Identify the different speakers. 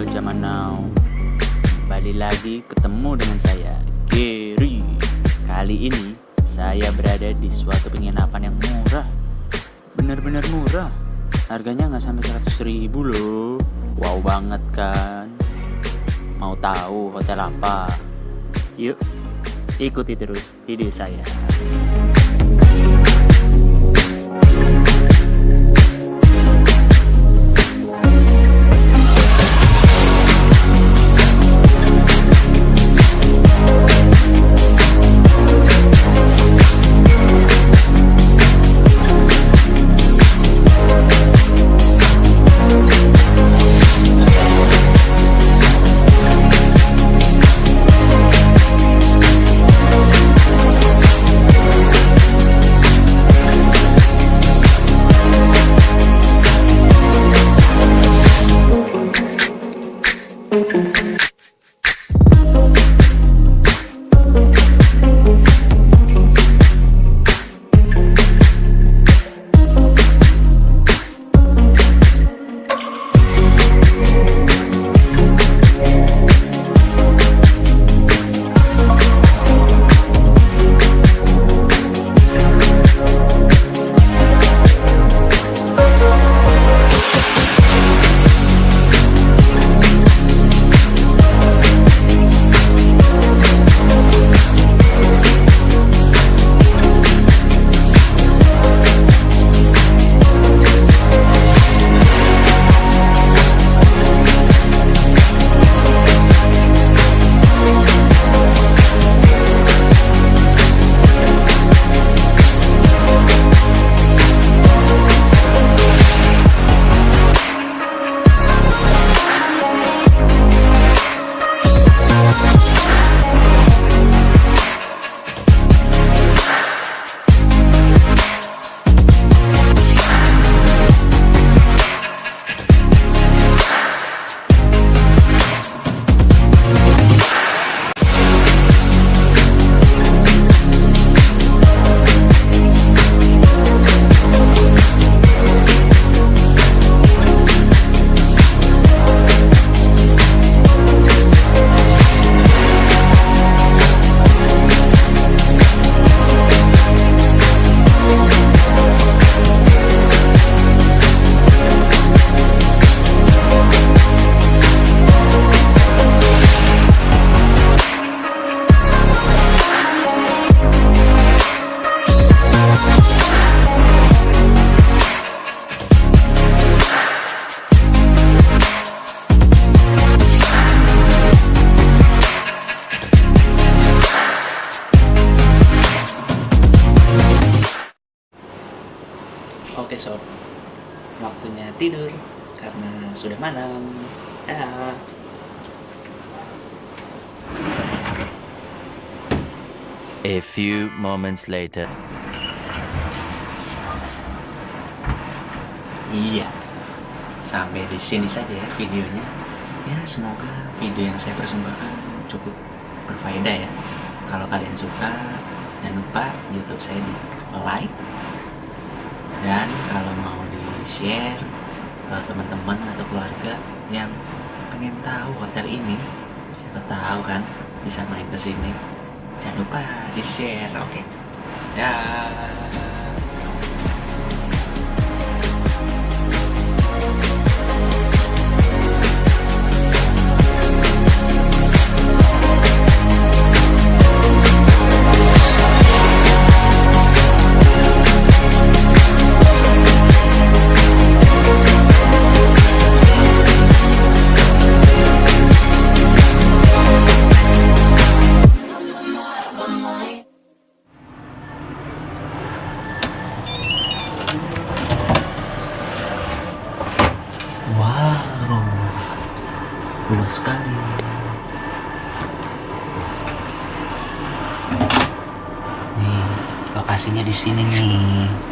Speaker 1: people zaman now. Kembali lagi ketemu dengan saya, Gary. Kali ini saya berada di suatu penginapan yang murah. Bener-bener murah. Harganya nggak sampai 100.000 loh. Wow banget kan. Mau tahu hotel apa? Yuk, ikuti terus video saya.
Speaker 2: Oke sob, waktunya tidur karena sudah malam. Ya.
Speaker 3: A few moments later.
Speaker 2: Iya, sampai di sini saja ya videonya. Ya semoga video yang saya persembahkan cukup berfaedah ya. Kalau kalian suka, jangan lupa YouTube saya di like. Dan kalau mau di-share ke teman-teman atau keluarga yang pengen tahu hotel ini, siapa tahu kan bisa main ke sini. Jangan lupa di-share, oke? Ya. Wow, luas sekali. Nih, lokasinya di sini nih.